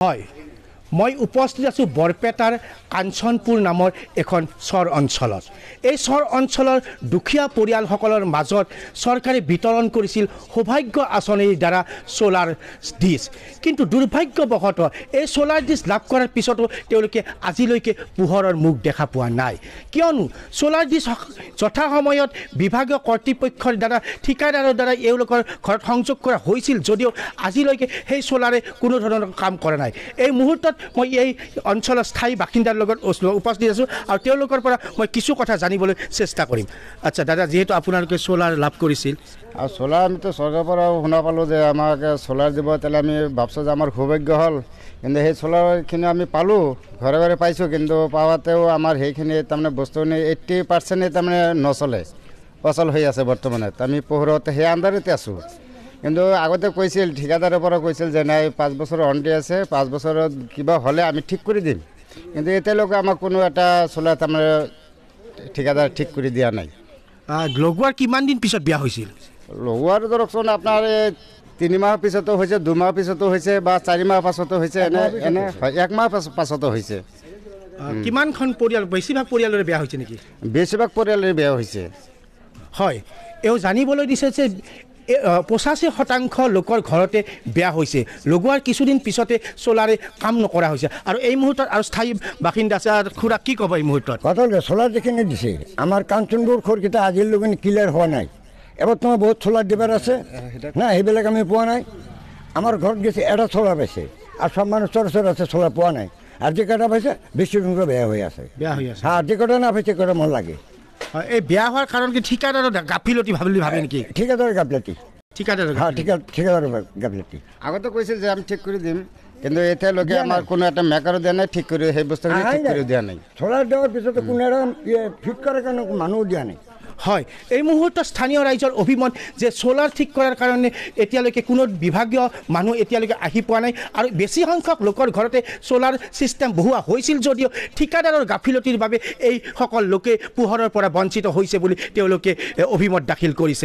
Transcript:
হয় মই উপস্থিত আছোঁ বৰপেটাৰ কাঞ্চনপুৰ নামৰ এখন চৰ অঞ্চলত। এই চৰ অঞ্চলৰ দুখীয়া পৰিয়ালসকলৰ মাজত চৰকাৰে বিতৰণ কৰিছিল সৌভাগ্য আঁচনিৰ দ্বাৰা ছ'লাৰ ডিছ। কিন্তু দুৰ্ভাগ্যবশতঃ এই ছ'লাৰ ডিছ লাভ কৰাৰ পিছতো তেওঁলোকে আজিলৈকে পোহৰৰ মুখ দেখা পোৱা নাই। কিয়নো ছ'লাৰ ডিছ যথা সময়ত বিভাগীয় কৰ্তৃপক্ষৰ দ্বাৰা ঠিকাদাৰৰ দ্বাৰা এওঁলোকৰ ঘৰত সংযোগ কৰা হৈছিল যদিও আজিলৈকে সেই ছ'লাৰে কোনো ধৰণৰ কাম কৰা নাই। এই মুহূৰ্তত মই এই অঞ্চলৰ স্থায়ী বাসিন্দাৰ লগত উপস্থিত আছোঁ আৰু তেওঁলোকৰ পৰা মই কিছু কথা জানিবলৈ চেষ্টা কৰিম। আচ্ছা দাদা, যিহেতু আপোনালোকে ছ'লাৰ লাভ কৰিছিল আৰু ছ'লাৰ আমিতো চৰকাৰৰ পৰা শুনা পালোঁ যে আমাক ছ'লাৰ দিব, তেতিয়াহ'লে আমি ভাবছোঁ যে আমাৰ সৌভাগ্য হ'ল। কিন্তু সেই ছ'লাৰখিনি আমি পালোঁ, ঘৰে ঘৰে পাইছোঁ, কিন্তু পাওয়াতেও আমাৰ সেইখিনি তাৰমানে বস্তুখিনি 80% তাৰমানে নচলে, অচল হৈ আছে বৰ্তমানে। আমি পোহৰত সেই আন্ধাৰতে আছোঁ। কিন্তু আগতে কৈছিল, ঠিকাদাৰৰ পৰা কৈছিল যে নাই 5 বছৰৰ ৱাৰেণ্টি আছে, 5 বছৰত কিবা হ'লে আমি ঠিক কৰি দিম। কিন্তু এতিয়ালৈকে আমাক কোনো এটা ছ'লাৰ তাৰমানে ঠিকাদাৰ ঠিক কৰি দিয়া নাই। লগোৱাৰ কিমান দিন পিছত বিয়া হৈছিল? লগোৱাৰ ধৰকচোন আপোনাৰ 3 মাহৰ পিছতো হৈছে, 2 মাহৰ পিছতো হৈছে, বা 4 মাহৰ পাছতো হৈছে, এনে 1 মাহ পাছতো হৈছে। কিমানখন পৰিয়াল, বেছিভাগ পৰিয়ালৰে বেয়া হৈছে নেকি? বেছিভাগ পৰিয়ালৰে বেয়া হৈছে। হয়, এওঁ জানিবলৈ দিছে যে 85% লোকৰ ঘৰতে বেয়া হৈছে। লগোৱাৰ কিছুদিন পিছতে ছ'লাৰে কাম নকৰা হৈছে আৰু এই মুহূৰ্তত আৰু স্থায়ী বাসিন্দা আছে। খুৰা কি ক'ব এই মুহূৰ্তত? কথা ছ'লাৰ যিখিনি দিছে আমাৰ কাঞ্চনপুৰ ঘৰকেইটা আজিলৈকে ক্লিয়াৰ হোৱা নাই। এবাৰ তোমাৰ বহুত ছ'লাৰ দিবাৰ আছে না, সেইবিলাক আমি পোৱা নাই। আমাৰ ঘৰত গেছে এটা ছ'লাৰ পাইছে আৰু সব মানুহ চৰ আছে, ছ'লাৰ পোৱা নাই। আৰু যে কেইটা পাইছে বেছি সংখ্যা বেয়া হৈ আছে। হ্যাঁ, যে কেইটা না পাইছে কেইটা মন লাগে। এই বেয়া হোৱাৰ কাৰণ কি ঠিকাদাৰৰ গাফিলতি ভাবে নেকি? ঠিকাদাৰৰ গাফিলতি, ঠিকাদাৰৰ গাফিলতি। আগতে কৈছিল যে আমি ঠিক কৰি দিম, কিন্তু এতিয়ালৈকে আমাৰ কোনো এটা মেকাৰো দিয়া নাই, ঠিক কৰি সেই বস্তুখিনি ঠিক কৰি দিয়া নাই। ছ'লাৰ দিয়াৰ পিছতো কোনো এটা ফিট কৰাৰ কাৰণে মানুহ দিয়া নাই। হয়, এই মুহূৰ্তত স্থানীয় ৰাইজৰ অভিমত যে ছ'লাৰ ঠিক কৰাৰ কাৰণে এতিয়ালৈকে কোনো বিভাগীয় মানুহ এতিয়ালৈকে আহি পোৱা নাই আৰু বেছি সংখ্যক লোকৰ ঘৰতে ছ'লাৰ ছিষ্টেম বহোৱা হৈছিল যদিও ঠিকাদাৰৰ গাফিলতিৰ বাবে এইসকল লোকে পোহৰৰ পৰা বঞ্চিত হৈছে বুলি তেওঁলোকে অভিমত দাখিল কৰিছে।